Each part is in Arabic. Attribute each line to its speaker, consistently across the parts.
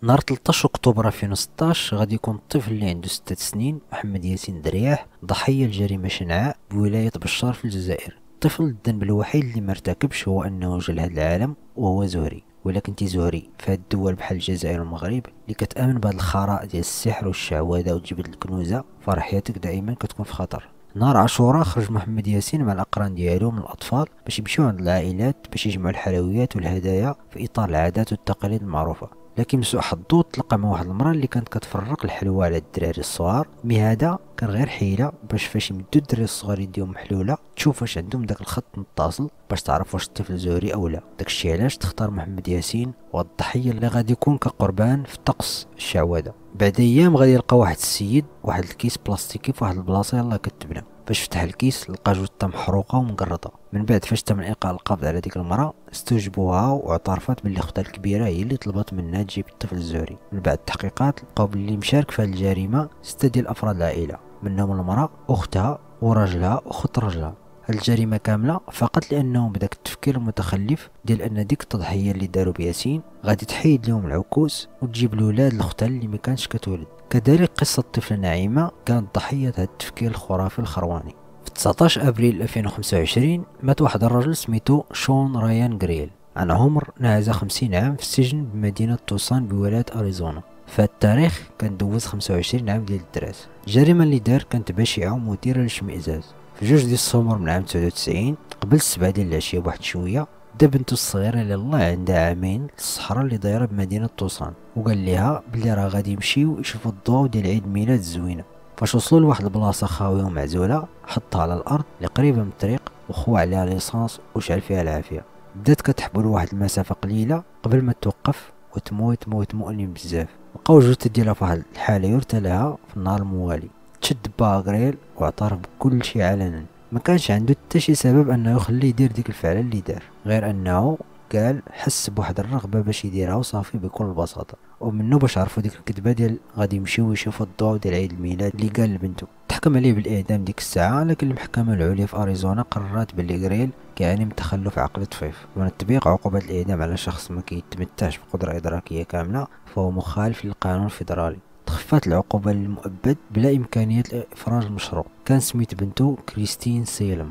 Speaker 1: نهار 13 اكتوبر 2016 غادي يكون الطفل اللي عنده 6 سنين محمد ياسين درياح ضحية لجريمة شنعاء بولاية بشار في الجزائر. الطفل الذنب الوحيد اللي مرتكبش هو انه جا لهاد العالم وهو زهري، ولكن انتي زهري في هاد الدول بحال الجزائر والمغرب اللي كتامن بهاد الخراء ديال السحر والشعوذه وتجبد الكنوزه، فرحياتك دائما كتكون في خطر. نهار عاشوراء خرج محمد ياسين مع الاقران ديالو من الاطفال باش يمشيو عند العائلات باش يجمعوا الحلويات والهدايا في اطار العادات والتقاليد المعروفه. لكن بسوء حظو تلقى مع واحد المرا اللي كانت كتفرق الحلوى على الدراري الصغار. هذا كان غير حيله باش فاش يمدو الدراري الصغار يديهم محلوله تشوف واش عندهم داك الخط متصل باش تعرف واش الطفل زهري او لا. داكشي علاش تختار محمد ياسين والضحيه اللي غادي يكون كقربان في طقس الشعوذه. بعد ايام غادي يلقى واحد السيد واحد الكيس بلاستيكي في واحد البلاصه يلاه كتبنى. فاش فتح الكيس لقى جثه محروقه ومقرطه. من بعد فاش تم القاء القبض على ديك المراه استوجبوها واعترفت باللي اختها الكبيره هي اللي طلبت منها تجيب الطفل الزهري. من بعد التحقيقات لقاو باللي مشارك في هذه الجريمه 6 ديال افراد العائله، منهم المراه اختها وراجلها واخت راجلها. هاد الجريمه كامله فقط لانهم بداك التفكير المتخلف ديال ان ديك التضحيه اللي داروا بياسين غادي تحيد لهم العكوس وتجيب الولاد لاختها اللي ما كانش كتولد. كذلك قصه الطفله نعيمه كانت ضحيه هاد التفكير الخرافي الخرواني. في 19 ابريل 2025 مات واحد الرجل سميتو شون رايان غريل عن عمر ناهز 50 عام في السجن بمدينه توسان بولايه اريزونا. في هاد التاريخ كان دوز 25 عام ديال الدراس. الجريمه اللي دار كانت بشعه ومثيره للاشمئزاز. في 2 ديال السمر من عام 99 قبل 7 ديال العشيه بواحد شويه دا بنتو الصغيره اللي الله عندها عامين للصحراء اللي دايره بمدينه توسان، وقال ليها بلي راه غادي يمشيو يشوفوا الضوء ديال عيد ميلاد الزوينه. فاش وصلوا لواحد البلاصه خاويه ومعزوله حطها على الارض اللي قريبه من الطريق وخوى عليها ليسانس وشعل فيها العافيه. بدات كتحبل واحد المسافه قليله قبل ما توقف وتموت مؤلم بزاف. لقاو الجثه ديالها في واحد الحاله يرثى لها في النهار الموالي. تشد با غريل واعترف بكل شيء علنا. ما كانش عنده حتى شي سبب انه يخليه يدير ديك الفعله اللي دار، غير انه قال حس بواحد الرغبه باش يديرها وصافي بكل بساطه. ومنه باش عرفوا ديك الكذبه ديال غادي يمشيو يشوفوا الضوء ديال عيد الميلاد اللي قال لبنته. تحكم عليه بالاعدام ديك الساعه، لكن المحكمه العليا في اريزونا قررت باللي غريل كيعاني من تخلف عقلي طفيف، ومن تطبيق عقوبه الاعدام على شخص ما كيتمتعش بقدره ادراكيه كامله فهو مخالف للقانون الفيدرالي. تخفت العقوبة للمؤبد بلا إمكانية إفراج المشروع. كان سميت بنته كريستين سيلم.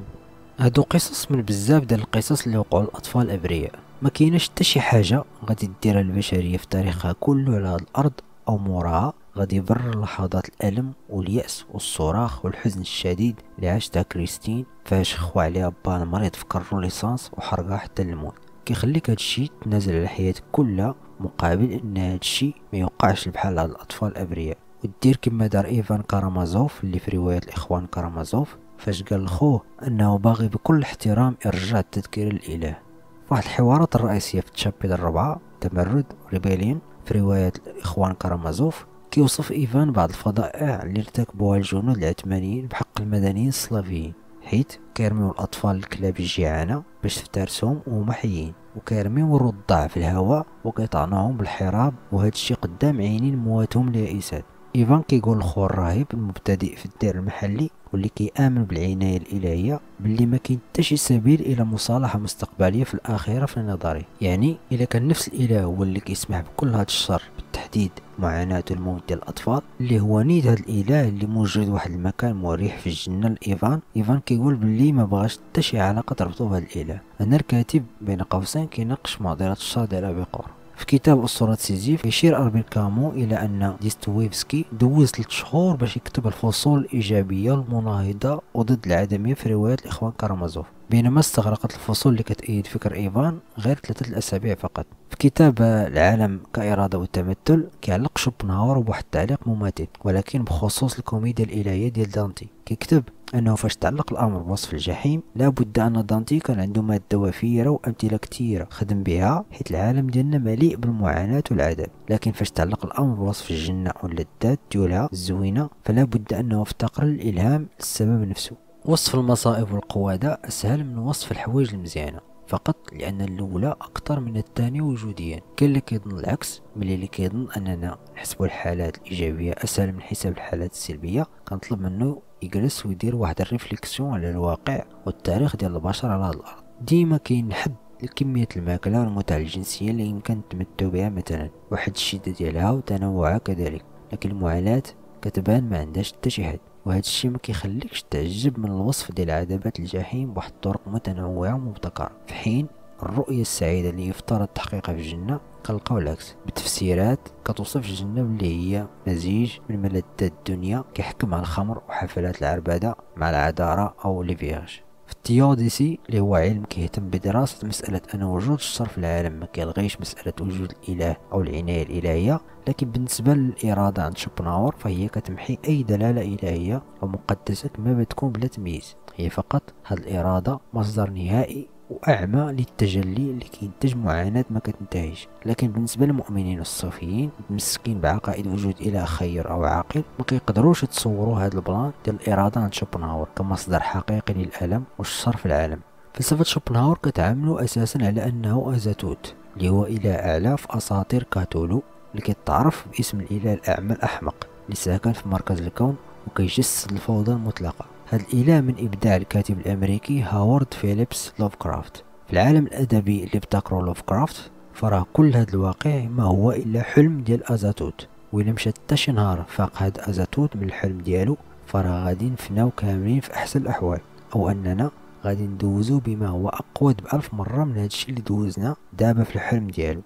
Speaker 1: هادو قصص من بزاف ديال القصص اللي وقعوا للأطفال الأبرياء. ما كايناش حتى شي حاجة غادي ديرها البشرية في تاريخها كله على هاد الأرض أو موراها غادي يبرر لحظات الألم واليأس والصراخ والحزن الشديد اللي عاشتها كريستين فاش خوا عليها با المريض في كرو ليسانس وحرقها حتى الموت. كيخليك هادشي تنازل على حياتك كلها مقابل ان هادشي ما يوقعش بحال هاد الاطفال الابرياء، ودير كما دار ايفان كارامازوف اللي في رواية الاخوان كارامازوف فاش قال لخوه انه باغي بكل احترام يرجع التذكير للاله. واحد الحوارات الرئيسية في الشابتر الرابعة تمرد ريبيليون في رواية الاخوان كارامازوف كيوصف ايفان بعض الفضائح اللي ارتكبوها الجنود العثمانيين بحق المدنيين السلافيين، حيت كيرميو الاطفال الكلاب الجيعانه باش تفترسهم وهما حيين، وكيرميو الرضع في الهواء وكيطعنوهم بالحراب، وهذا الشيء قدام عينين مواتهم اليائسات. ايفان كيقول لخو الراهب المبتدئ في الدير المحلي واللي كيامن بالعنايه الالهيه باللي ما كاين حتى شي سبيل الى مصالحه مستقبليه في الاخره في نظري. يعني الا كان نفس الاله هو اللي كيسمح بكل هذا الشر بالتحديد معاناة الموت ديال الأطفال اللي هو نيد هاد الإله اللي موجد واحد المكان مريح في الجنة لإيفان. إيفان كيقول باللي ما بغاش حتى شي علاقة تربطو بهاد الإله. أنا الكاتب بين قوسين كيناقش معضلة الشر ديال أبيقور. في كتاب أسطورة سيزيف يشير ألبير كامو إلى أن ديستويفسكي دوز 3 شهور باش يكتب الفصول الإيجابية المناهضة وضد العدمية في رواية الإخوان كارامازوف، بينما استغرقت الفصول اللي كتأيد فكر إيفان غير 3 الأسابيع فقط. في كتاب العالم كإرادة والتمثل كيعلق شوبنهاور بواحد التعليق مماثل ولكن بخصوص الكوميديا الإلهية ديال دانتي. كيكتب أنه فاش تعلق الأمر بوصف الجحيم لابد أن دانتي كان عنده مادة وفيرة وأمثلة كثيرة خدم بها حيت العالم ديالنا مليء بالمعاناة والعذاب، لكن فاش تعلق الأمر بوصف الجنة واللذات ديالها الزوينة فلا بد أنه افتقر للإلهام السبب نفسه. وصف المصائب والقوادة أسهل من وصف الحوايج المزيانة فقط لأن الأولى أكثر من الثانية وجوديا. كاين اللي كيظن العكس، ملي اللي كيظن أننا نحسبوا الحالات الإيجابية أسهل من حساب الحالات السلبية كنطلب منه يجلس ويدير واحد الريفليكسيون على الواقع والتاريخ ديال البشر على هذه الأرض. ديما كاين حد لكمية الماكلة والمتعة الجنسية اللي يمكن التمتع بها مثلا، واحد الشدة ديالها وتنوعها كذلك. لكن المعاناة كتبان ما عندهاش حتى شي حد، وهذا الشيء ما كيخليكش تعجب من الوصف ديال عذابات الجحيم بواحد الطرق متنوعة ومبتكرة، في حين الرؤية السعيدة اللي يفترض تحقيقها في الجنة كنلقاو العكس بتفسيرات كتوصف الجنة بلي هي مزيج من ملذات الدنيا كيحكم على الخمر وحفلات العربدة مع العذارى أو ليفيرج. في التيوديسي اللي هو علم كيهتم بدراسة مسألة أن وجود الشر في العالم ما كيلغيش مسألة وجود الإله أو العناية الإلهية، لكن بالنسبة للإرادة عند شوبنهاور فهي كتمحي أي دلالة إلهية أو مقدسة كما بتكون بلا تمييز. هي فقط هاد الإرادة مصدر نهائي وأعمى للتجلي اللي كينتج معاناة ما كتنتهيش. لكن بالنسبة للمؤمنين الصوفيين متمسكين بعقائد وجود إله خير أو عاقل ما كيقدروش يتصوروا هذا البلان ديال الإرادة عند شوبنهاور كمصدر حقيقي للألم والشر في العالم. فلسفة شوبنهاور كتعاملوا أساسا على أنه أزاتوت اللي هو إله أعلى في أساطير كاثولو اللي كيتعرف باسم الإله الأعمى الأحمق اللي ساكن في مركز الكون وكيجسد الفوضى المطلقة. هذا الإله من إبداع الكاتب الأمريكي هاورد فيليبس لوفكرافت. في العالم الأدبي اللي ابتكره لوفكرافت فراه كل هذا الواقع ما هو إلا حلم ديال أزاتوت، وإلا مشى حتى شي نهار فاق هاد أزاتوت من الحلم ديالو فراه غادي نفناو كاملين في أحسن الأحوال، أو أننا غادي ندوزو بما هو أقوى بألف مرة من هادشي اللي دوزنا دابا في الحلم ديالو.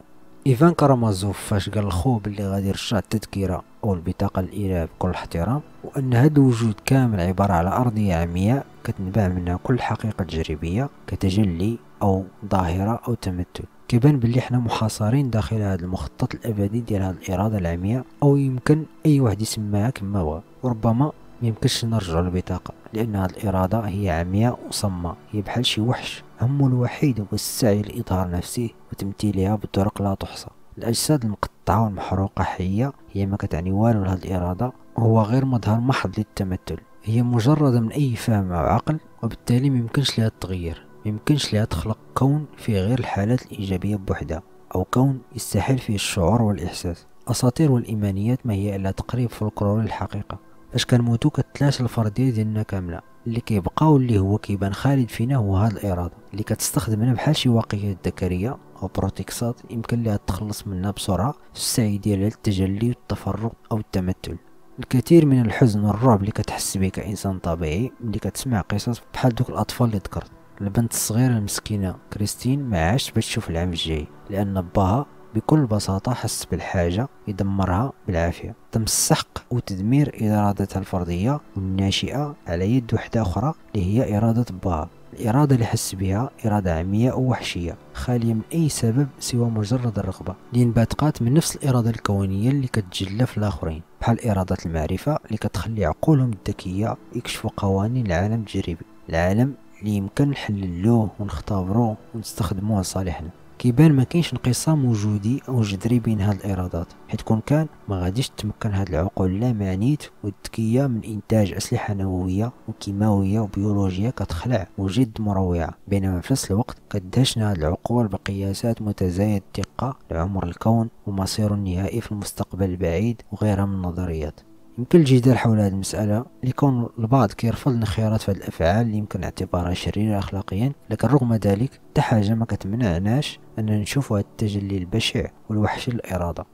Speaker 1: إيفان كارامازوف فاش قال لخوه بلي غادي يرجع التذكرة أو البطاقة للإله بكل احترام، وأن هذا الوجود كامل عبارة على أرضية عمياء كتنبع منها كل حقيقة تجريبية كتجلي أو ظاهرة أو تمثل، كيبان بلي حنا محاصرين داخل هذا المخطط الأبدي ديال هذه الإرادة العمياء، أو يمكن أي واحد يسميها كما بغا. وربما ميمكنش نرجعوا للبطاقة لأن هذه الإرادة هي عمياء وصماء، هي بحال شي وحش همه الوحيد هو السعي لإظهار نفسه وتمثيلها بطرق لا تحصى. الأجساد المقطعة والمحروقة حية هي ما كتعني والو لهذه الإرادة، وهو غير مظهر محض للتمثل، هي مجرد من أي فهم أو عقل، وبالتالي ميمكنش لها التغيير، ميمكنش لها تخلق كون فيه غير الحالات الإيجابية بوحدها، أو كون يستحيل فيه الشعور والإحساس. أساطير والإيمانيات ما هي إلا تقريب فولكلوري الحقيقة، فاش كنموتو كتلاشى الفردية ديالنا كاملة، اللي كيبقاو اللي هو كيبان خالد فينا هو هاد الإرادة اللي كتستخدمنا بحال شي واقيات ذكرية أو بروتيكسات يمكن لها تخلص منها بسرعة في السعي ديالها للتجلي والتفرق أو التمثل. الكثير من الحزن والرعب اللي كتحس به كإنسان طبيعي ملي كتسمع قصص بحال دوك الأطفال اللي ذكرت. البنت الصغيرة المسكينة كريستين ما عاشت باش تشوف العام الجاي لأن باها بكل بساطة حس بالحاجة يدمرها بالعافية، تم السحق وتدمير إرادتها الفردية والناشئة على يد وحدة أخرى اللي هي إرادة باها. الإرادة اللي حس بها إرادة عمياء ووحشية خالية من أي سبب سوى مجرد الرغبة، اللي انبثقت من نفس الإرادة الكونية اللي كتجلى في الآخرين، بحال إرادة المعرفة اللي كتخلي عقولهم الذكية يكشفوا قوانين العالم التجريبي، العالم اللي يمكن نحللوه ونختبروه ونستخدموه لصالحنا. كيبان ما كاينش انقسام وجودي او جذري بين هاد الارادات، حيت كون كان ما غاديش تمكن هاد العقول اللامعنيت والذكيه من انتاج اسلحه نوويه وكيماويه وبيولوجيه كتخلع وجد مروعه، بينما في نفس الوقت كدهشنا هاد العقول بقياسات متزايد الدقه لعمر الكون ومصيره النهائي في المستقبل البعيد وغيرها من النظريات. يمكن الجدال حول هذه المسألة لكون البعض كيرفض الانخراط في هذه الأفعال اللي يمكن اعتبارها شريرة أخلاقيا، لكن رغم ذلك حتى حاجة ما كتمنعناش أننا نشوف هذا التجلي البشع والوحشي للإرادة.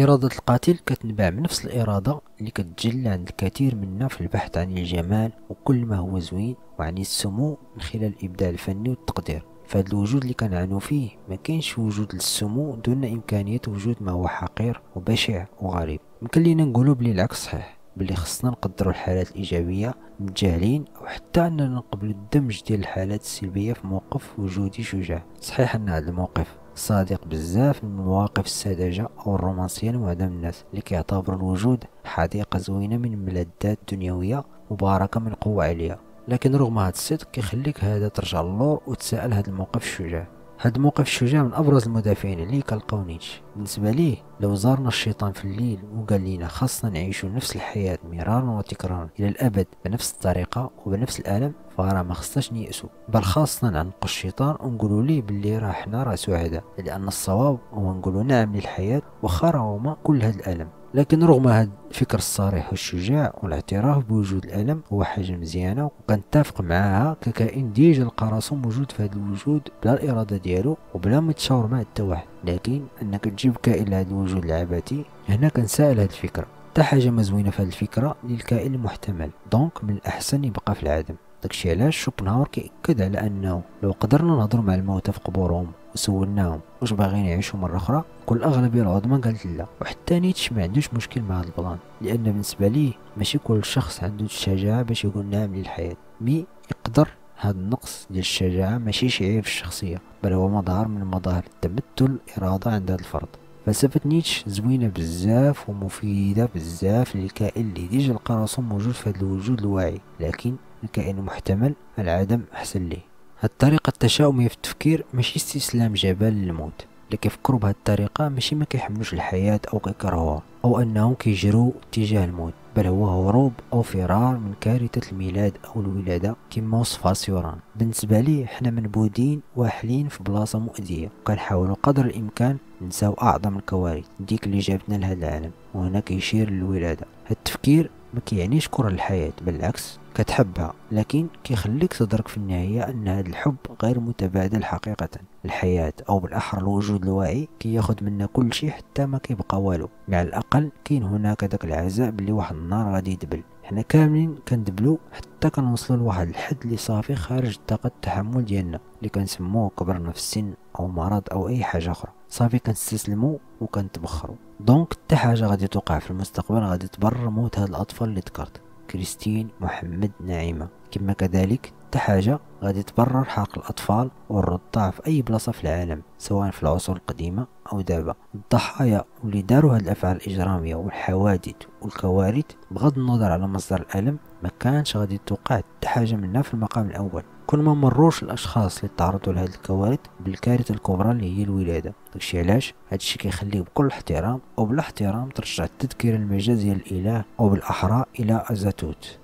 Speaker 1: إرادة القاتل كتنبع من نفس الإرادة اللي كتجلى عند الكثير منا في البحث عن الجمال وكل ما هو زوين وعن السمو من خلال الإبداع الفني والتقدير. فهاد الوجود اللي كنعانو فيه ما كاينش وجود للسمو دون إمكانية وجود ما هو حقير وبشع وغريب. يمكن لينا نقولوا بلي العكس صحيح، بلي خصنا نقدروا الحالات الإيجابية متجاهلين، أو حتى أننا نقبلوا الدمج ديال الحالات السلبية في موقف وجودي شجاع. صحيح أن هذا الموقف صادق بزاف من المواقف الساذجة أو الرومانسية لمعظم الناس اللي كيعتبروا الوجود حديقة زوينة من الملذات الدنيوية مباركة من قوة عالية، لكن رغم هذا الصدق كيخليك هذا ترجع للور وتسأل هذا الموقف الشجاع. هذا الموقف الشجاع من ابرز المدافعين اللي كنلقاو نيتشه. بالنسبه ليه لو زارنا الشيطان في الليل وقال لنا خاصنا نعيشوا نفس الحياه مرارا وتكرارا الى الابد بنفس الطريقه وبنفس الالم، فراه ما خصناش نيأسوا، بل خاصنا نعنقوا الشيطان ونقولوا ليه باللي حنا سعداء، لان الصواب هو نقولوا نعم للحياه واخا راهما كل هذا الالم. لكن رغم هذا الفكر الصريح والشجاع والاعتراف بوجود الألم هو حاجة مزيانة وكنتفق معها ككائن ديجا لقى راسو موجود في هذا الوجود بلا الإرادة ديالو وبلا ما يتشاور مع حتى واحد. لكن أنك تجيب كائن لهذا الوجود العبثي، هنا كنسائل هذه الفكرة. حتى حاجة ما زوينة في هذه الفكرة للكائن المحتمل، دونك من الأحسن يبقى في العدم. داكشي علاش شوبنهاور كيأكد على أنه لو قدرنا نهضروا مع الموتى في قبورهم وسولناهم واش باغيين يعيشوا مرة أخرى، كل الأغلبية العظمى قالت لا. وحتى نيتش ما عندوش مشكل مع هذا البلان، لأن بالنسبة ليه ماشي كل شخص عنده الشجاعة باش يقول نعم للحياة. مي يقدر هذا النقص ديال الشجاعة ماشي عيب في الشخصية، بل هو مظهر من مظاهر التمثل الإرادة عند هذا الفرد. فلسفة نيتشه زوينة بزاف ومفيدة بزاف للكائن اللي ديجا لقى راسو موجود في هذا الوجود الواعي، لكن الكائن المحتمل العدم أحسن ليه. هاد الطريقة التشاؤمية في التفكير ماشي استسلام جبل للموت. اللي كيفكروا بهاد الطريقة ماشي ما كيحملوش الحياة أو كيكرهوها أو أنهم كيجروا اتجاه الموت، بل هو هروب أو فرار من كارثة الميلاد أو الولادة كما وصفها سيوران. بالنسبة ليه حنا منبودين واحلين في بلاصة مؤذية، وكنحاولوا قدر الإمكان نساو أعظم الكوارث ديك اللي جابتنا لهذا العالم، وهنا كيشير للولادة. هاد التفكير ما كيعنيش كره الحياة، بالعكس كتحبها، لكن كيخليك تدرك في النهاية أن هذا الحب غير متبادل حقيقة. الحياة أو بالأحرى الوجود الواعي كياخد منا كل شيء حتى ما كيبقى والو. مع الأقل كاين هناك داك العزاء بلي واحد النهار غادي يدبل. حنا كاملين كندبلو حتى كنوصلوا لواحد الحد اللي صافي خارج طاقة التحمل ديالنا، اللي كنسموه كبرنا في السن أو مرض أو أي حاجة أخرى. صافي كنستسلموا وكنتبخروا. دونك حتى حاجة غادي توقع في المستقبل غادي تبرر موت هاد الأطفال اللي ذكرت، كريستين، محمد، نعيمة. كما كذلك حتى حاجة غادي تبرر حرق الأطفال والرضع في أي بلاصة في العالم، سواء في العصور القديمة أو دابا. الضحايا واللي داروا هاد الأفعال الإجرامية والحوادث والكوارث بغض النظر على مصدر الألم ما كانش غادي توقع حتى حاجة منها في المقام الأول. كل ما مروش الأشخاص اللي تعرضوا لهاد الكوارث بالكارثة الكبرى اللي هي الولادة. داكشي علاش هادشي كيخليه بكل احترام أو بلا احترام ترجع التذكير المجازي للإله أو بالأحرى إلى أزاتوت.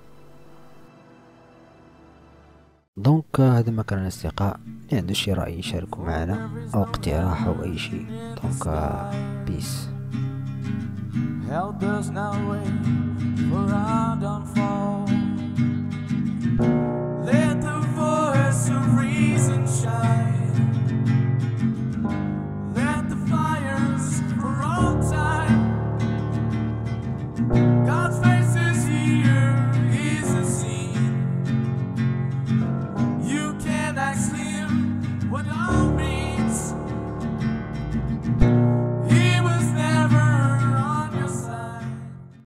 Speaker 1: دونك هذا ما كان الأصدقاء، اللي عنده شي رأي يشاركوا معنا أو اقتراح أو أي شيء. دونك بيس. Hell does not wait for our downfall. Let the voice of reason shine.